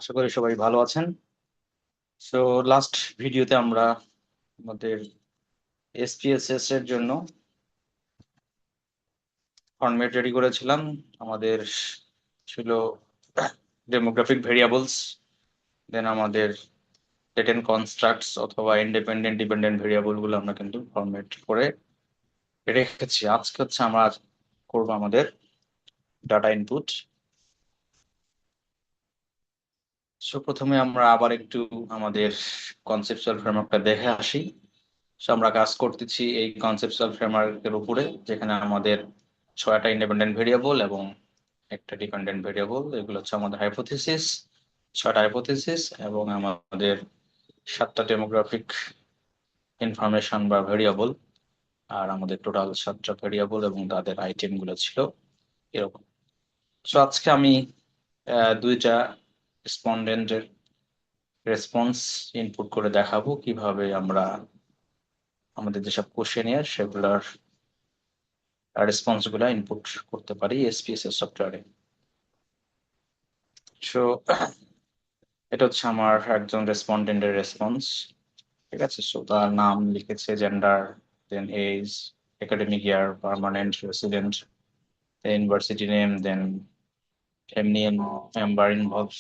আশা করি সবাই ভালো আছেন। সো লাস্ট ভিডিওতে আমরা আমাদের এসপিএসএস এর জন্য ফরম্যাট রেডি করেছিলাম। আমাদের ছিল ডেমোগ্রাফিক ভেরিয়েবলস, দেন আমাদের লেটেন্ট কনস্ট্রাক্টস অথবা ইন্ডিপেন্ডেন্ট ডিপেন্ডেন্ট ভেরিয়েবল গুলো আমরা কিন্তু ফরম্যাট করে রেখেছি। আজকে হচ্ছে আমরা করবো আমাদের ডাটা ইনপুট। সো প্রথমে আমরা আবার একটু আমাদের কনসেপচুয়াল ফ্রেমওয়ার্কটা দেখে আসি। সো আমরা কাজ করতেছি এই কনসেপচুয়াল ফ্রেমওয়ার্কের উপরে, যেখানে আমাদের 6টা ইন্ডিপেন্ডেন্ট ভেরিয়েবল এবং একটা ডিপেন্ডেন্ট ভেরিয়েবল, এগুলো হচ্ছে আমাদের হাইপোথিসিস, 6টা হাইপোথিসিস এবং আমাদের 7টা ডেমোগ্রাফিক ইনফরমেশন বা ভেরিয়েবল, আর আমাদের টোটাল 7টা ভেরিয়েবল এবং তাদের আইটেম গুলো ছিল এরকম। সো আজকে আমি দুইটা রেসপন্ডেন্টের রেসপন্স ইনপুট করে দেখাবো কিভাবে আমরা আমাদের যেসব কোশ্চেনিয়ার সেগুলোর রেসপন্স গুলা ইনপুট করতে পারি এসপিএসএস সফটওয়্যারে। সো এটা হচ্ছে আমার একজন রেসপন্ডেন্টের রেসপন্স। ঠিক আছে, সো তার নাম লিখেছে, gender, then age, academic year, permanent resident, university name, then এমনি member involved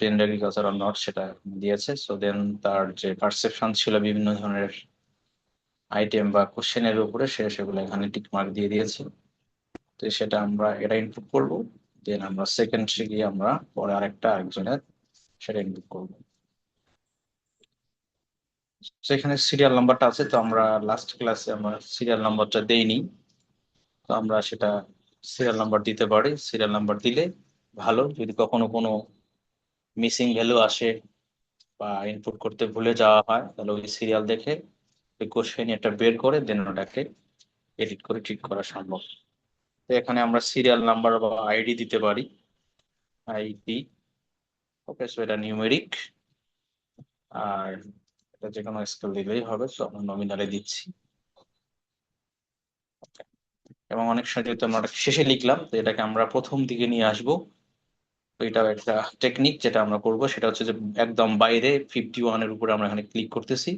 in agriculture or not সেটা দিয়েছে। সো দেন তার যে পারসেপশন ছিল বিভিন্ন ধরনের আইটেম বা কোশ্চেনের উপরে, সেগুলো এখানে টিক মার্ক দিয়ে দিয়েছে। তো সেটা আমরা এটা ইনপুট করব, দেন আমরা সেকেন্ডে গিয়ে আমরা পরে আরেকজনের সেটা ইনপুট করবো। সেখানে সিরিয়াল নাম্বারটা আছে, তো আমরা লাস্ট ক্লাসে আমরা সিরিয়াল নাম্বারটা দেইনি, তো আমরা সেটা সিরিয়াল নাম্বার দিতে পারি। সিরিয়াল নাম্বার দিলে ভালো, যদি কখনো কোনো মিসিং ভ্যালু আসে বা ইনপুট করতে ভুলে যাওয়া হয়, তাহলে ওই সিরিয়াল দেখে ওই কোশ্চেন এটা বের করে দেন ওটাকে এডিট করে ঠিক করা সম্ভব। তো এখানে আমরা সিরিয়াল নাম্বার বা আইডি দিতে পারি, আইডি। ওকে, সো এটা নিউমেরিক, আর এটা যে কোনো স্কেল দিলেই হবে। সো আমরা নমিনালে দিচ্ছি, এবং অনেক সময় যেহেতু আমরা শেষে লিখলাম, তো এটাকে আমরা প্রথম দিকে নিয়ে আসবো। তো এটাও একটা টেকনিক যেটা আমরা করব, সেটা হচ্ছে যে একদম বাইরে 51-এর উপরে আমরা এখানে ক্লিক করতেছি,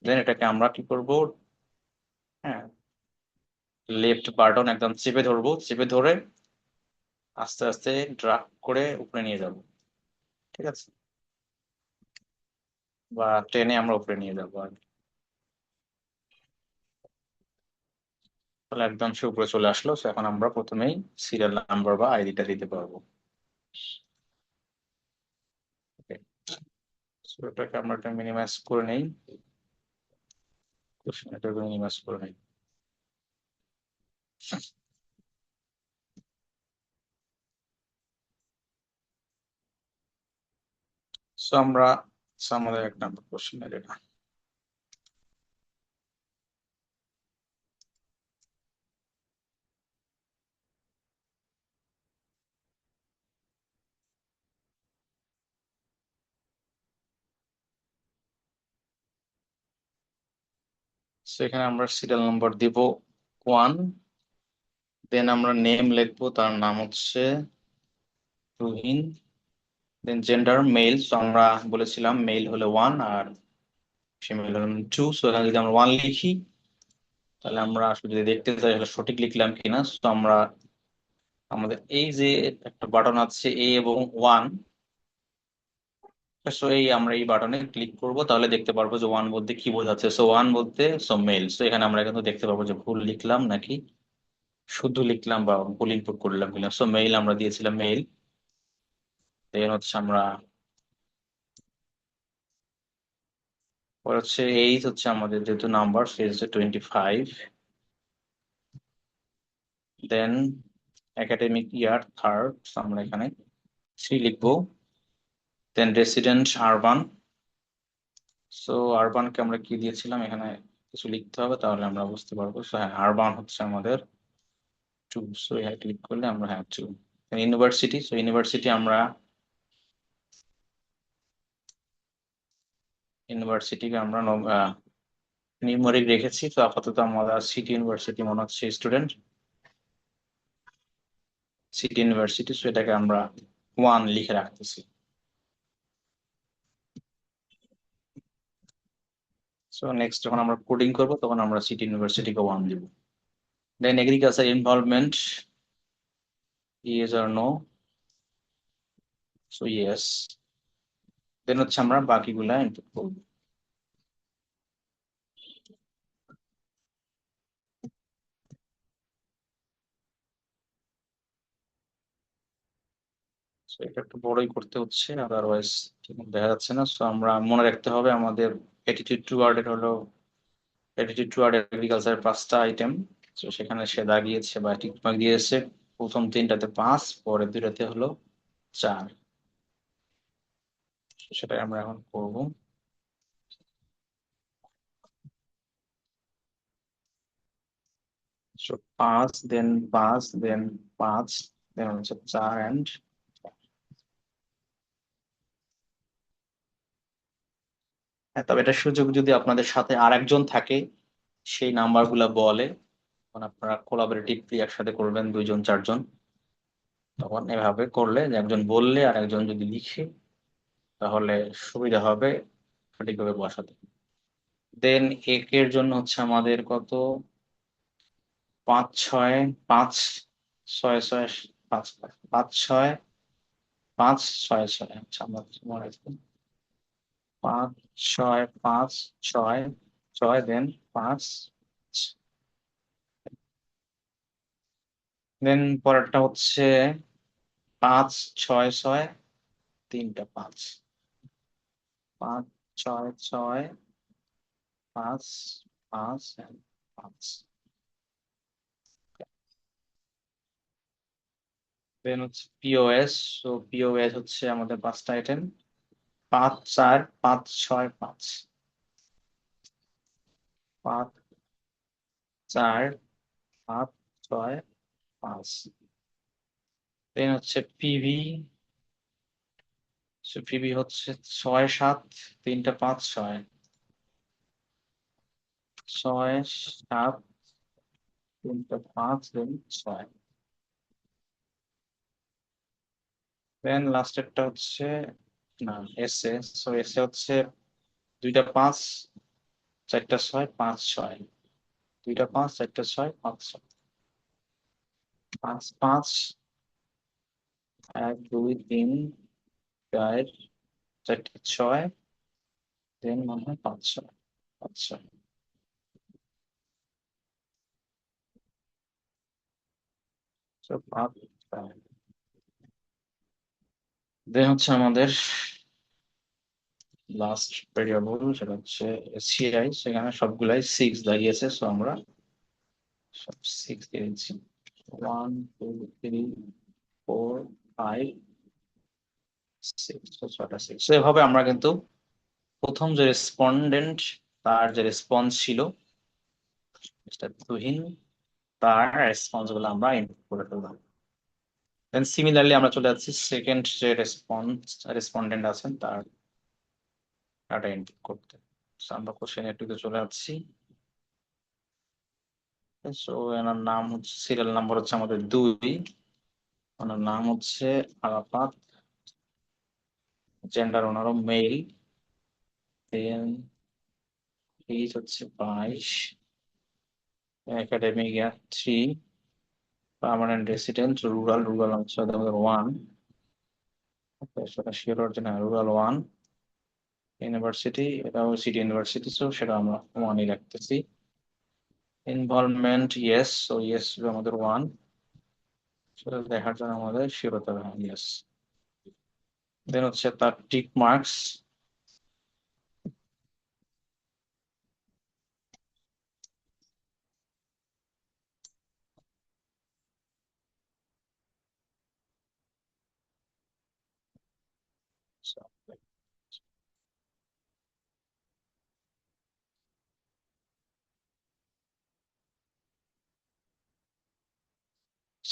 দেন এটাকে আমরা কি করব, হ্যাঁ, লেফট বাটন একদম চেপে ধরবো, চেপে ধরে আস্তে আস্তে ড্রাগ করে উপরে নিয়ে যাব। ঠিক আছে, বা টেনে আমরা উপরে নিয়ে যাবো আর কি। তাহলে একদম সে উপরে চলে আসলো। So এখন আমরা প্রথমেই সিরিয়াল নাম্বার বা আইডিটা দিতে পারবো। Okay. So এটাকে আমরা একটা মিনিমাইজ করে নেই, এটাকে মিনিমাইজ করে নেই। সো আমরা আমাদের 1 নম্বর কোশ্চেনের এটা। সেখানে আমরা সিরিয়াল নাম্বার দিব 1, দেন আমরা নেম লিখবো, তার নাম হচ্ছে তুহিন, দেন জেন্ডার মেল। তো আমরা বলেছিলাম মেল হলে 1 আর ফিমেল হলে 2। সো এখানে যদি আমরা 1 লিখি, তাহলে আমরা আসলে যদি দেখতে চাই আসলে সঠিক লিখলাম কিনা। তো আমরা আমাদের এই যে একটা বাটন আছে এ এবং 1, সো আমরা এই বাটনে ক্লিক করব, তাহলে দেখতে পারবো যে 1 বলতে কি বোঝাচ্ছে। সো 1 বলতে মেল। সো এখানে আমরা কিন্তু দেখতে পারবো যে ভুল লিখলাম নাকি শুদ্ধ লিখলাম বা ভুল ইনপুট করলাম কিনা। সো মেইল আমরা দিয়েছিলাম মেইল। দেন হচ্ছে আমরা পরে হচ্ছে এইজ হচ্ছে আমাদের যেহেতু নাম্বার, সে হচ্ছে 25। দেন একাডেমিক ইয়ার থার্ড, আমরা এখানে 3 লিখবো। দেন রেসিডেন্ট আরবান। সো আরবানকে আমরা কি দিয়েছিলাম, এখানে কিছু লিখতে হবে, তাহলে আমরা বুঝতে পারবো। সো হ্যাঁ, আরবান হচ্ছে আমাদের 2। সো এখানে ক্লিক করলে আমরা হ্যাঁ 2। ইউনিভার্সিটি, সো ইউনিভার্সিটি আমরা ইউনিভার্সিটিকে আমরা নিউমেরিক রেখেছি। তো আপাতত আমরা সিটি ইউনিভার্সিটি মনে হচ্ছে স্টুডেন্ট, সিটি ইউনিভার্সিটি। সো এটাকে আমরা 1 লিখে রাখতেছি। সো নেক্সট যখন আমরা কোডিং করব তখন আমরা সিটি ইউনিভার্সিটিকে 1 দিব। Then agriculture involvement yes or no, so yes. Then হচ্ছে আমরা বাকিগুলা ইনপুট করব। So, এটা একটু বড়ই করতে হচ্ছে, আদারওয়াইজ ঠিক মতো দেখা যাচ্ছে না। সো আমরা মনে রাখতে হবে আমাদের অ্যাটিটিউড টুয়ার্ড হলো অ্যাটিটিউড টুয়ার্ড এগ্রিকালচারের 5টা আইটেম। তো সেখানে সে দাগিয়েছে বা টিক মার্ক দিয়েছে। প্রথম 3টাতে 5, পরের 2টাতে হলো 4। সেটাই আমরা এখন করব। সো 5, দেন 5, দেন 5, দেন হচ্ছে 4 এন্ড হ্যাঁ। তবে এটা সুযোগ যদি আপনাদের সাথে আরেকজন থাকে সেই নাম্বার গুলা বলে, তখন আপনারা কোলাবোরেটিভলি একসাথে করবেন 2 জন 4 জন। তখন এভাবে করলে যে একজন বললে আর একজন যদি লিখে তাহলে সুবিধা হবে সঠিকভাবে বসাতে। দেন একের জন্য হচ্ছে আমাদের কত, 5 6 5 6 6 5 5 6 5 6 6। আচ্ছা আমরা মনে রাখবো 5 6 5 6 6, দেন 5। দেন পরেরটা হচ্ছে 5 6 6, 3টা 5, 5 6 6 5 5 and 5। দেন হচ্ছে পিওএস। তো পিওএস হচ্ছে আমাদের 5টা আইটেম, 5 4 5 6 5, 5 4 5 6 5। দেন হচ্ছে পিভি। পিভি হচ্ছে 6 7, 3টা 5 6, 6 7, 3টা 5, দেন 6। দেন লাস্টেরটা হচ্ছে না এসে। সো এসে হচ্ছে 2টা 5, 4টা 6 5 6, 2টা 5 4টা 6 5 6, 5 5 1 2 3 4 4টা 6, দেন মনে হয় 5 6 5 6। So 5 5। দেন হচ্ছে আমাদের লাস্ট ভেরিয়েবল, সেটা হচ্ছে সিআই। সেখানে সবগুলাই 6 দাঁড়িয়েছে, সো আমরা সব 6 দিয়ে দিচ্ছি। 1 2 3 4 5 6, তো 6টা 6। তো এভাবে আমরা কিন্তু প্রথম যে রেসপন্ডেন্ট তার যে রেসপন্স ছিল মিস্টার তুহিন, তার রেসপন্স গুলো আমরা ইনপুট করে ফেললাম। দেন সিমিলারলি আমরা চলে যাচ্ছি সেকেন্ড যে রেসপন্ডেন্ট আছেন তার ডাটা ইনপুট করতে। So, আমরা কোশ্চেন এটুকু চলে যাচ্ছি। সো এনার নাম হচ্ছে, সিরিয়াল নাম্বার হচ্ছে আমাদের 2, ওনার নাম হচ্ছে আরাফাত, জেন্ডার ওনারও মেল, দেন এজ হচ্ছে 22, একাডেমিক ইয়ার 3, পার্মানেন্ট রেসিডেন্ট রুরাল হচ্ছে আমাদের 1, সেটা শিওর অরিজিনাল রুরাল 1, ইউনিভার্সিটি এটাও সিটি ইউনিভার্সিটি, সো সেটা আমরা 1ই রাখতেছি। ইনভলভমেন্ট ইয়েস, সো ইয়েস আমাদের 1, সেটা দেখার জন্য আমাদের শিওর হতে হবে ইয়েস। দেন হচ্ছে তার টিক মার্কস।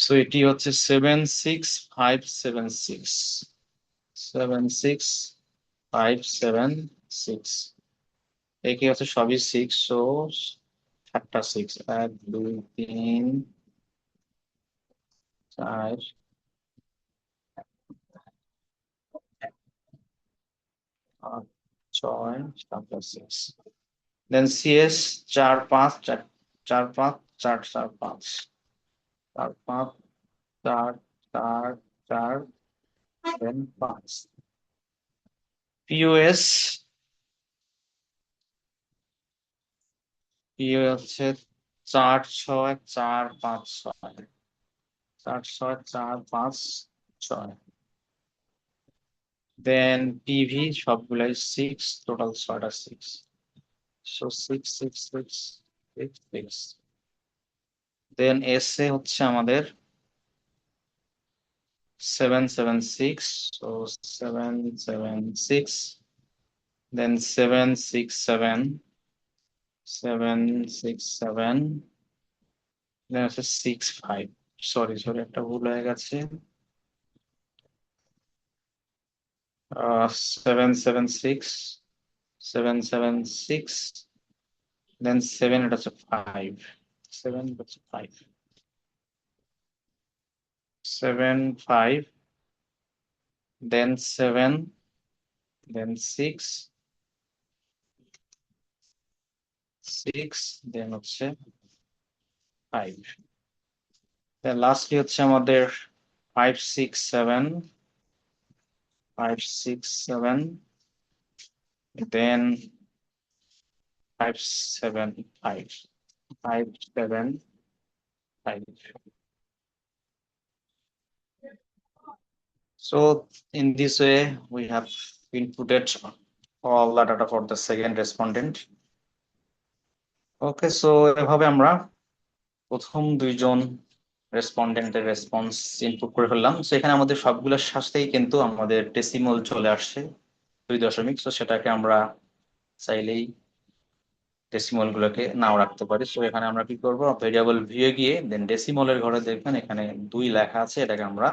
সো এটি হচ্ছে 76576, 76576। একে হচ্ছে সবই 6, সো 7টা 6, 1 2 3 4 আর 6 তারপর 6, দেন সিএস 4 5 4 4 5 4 4 5 4 5 4 4 4 দেন 5। পিওএস হচ্ছে 4 6 4 5 6, 4 6 4 5 6। দেন পিভি সবগুলাই 6, টোটাল 6টা 6, সো 6 6 6 6 6। দেন এসএ হচ্ছে আমাদের 7 7 6, সো 7 7 6, দেন 7 6 7 7 6 7, দেন হচ্ছে 6 5। সরি সরি, একটা ভুল হয়ে গেছে। 7 7 6 7 7 6, দেন 7, এটা হচ্ছে 5, 7 হচ্ছে 5, 7 5, দেন 7, দেন 6 6, দেন হচ্ছে 5। দেন লাস্টলি হচ্ছে আমাদের 5 6 7, 5 6 7, দেন 5 7 5, 5 7 5। So in this way, we have inputted all the data for the second respondent. Okay, so এভাবে আমরা প্রথম দুইজন রেসপন্ডেন্টের রেসপন্স ইনপুট করে ফেললাম। তো এখানে আমাদের সবগুলোর সাথেই কিন্তু আমাদের ডেসিমল চলে আসছে 2 দশমিক। তো সেটাকে আমরা চাইলেই ডেসিমল গুলোকে নাও রাখতে পারি। তো এখানে আমরা কি করব, ভেরিয়েবল ভিউ গিয়ে দেন ডেসিমলের ঘরে দেখবেন এখানে 2 লেখা আছে, এটাকে আমরা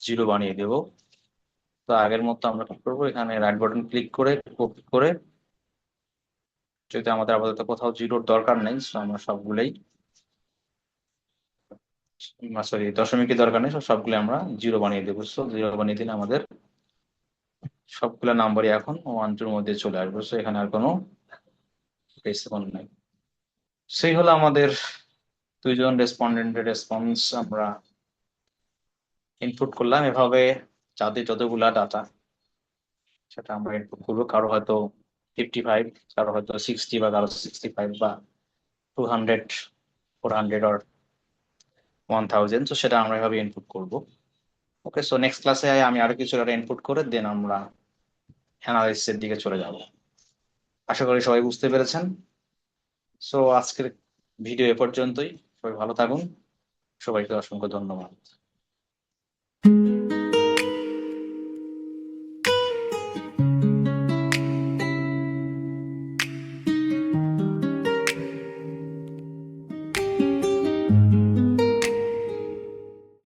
0 বানিয়ে দেব। তো আগের মতো আমরা কি করবো, এখানে রাইট বাটন ক্লিক করে কপি করে, যদি আমাদের আপাতত কোথাও 0-র দরকার নেই, তো আমরা সবগুলোই, সরি দশমিকের দরকার নেই, সবগুলো আমরা 0 বানিয়ে দেবো। সো 0 বানিয়ে দিলে আমাদের সবগুলো নাম্বারই এখন 1 2-র মধ্যে চলে আসবে। সো এখানে আর কোনো ডেসিমল নাই। সেই হলো আমাদের দুইজন রেসপন্ডেন্টের রেসপন্স আমরা ইনপুট করলাম। এভাবে যাদের যতগুলা ডাটা সেটা আমরা ইনপুট করবো, কারো হয়তো 55, কারো হয়তো 60, বা কারো 65, বা 200, 400 or 1000। তো সেটা আমরা এভাবে ইনপুট করব। ওকে, সো নেক্সট ক্লাসে আমি আরো কিছু ডাটা ইনপুট করে দেন আমরা অ্যানালাইসিসের দিকে চলে যাব। আশা করি সবাই বুঝতে পেরেছেন। সো আজকের ভিডিও এ পর্যন্তই। সবাই ভালো থাকুন, সবাইকে অসংখ্য ধন্যবাদ।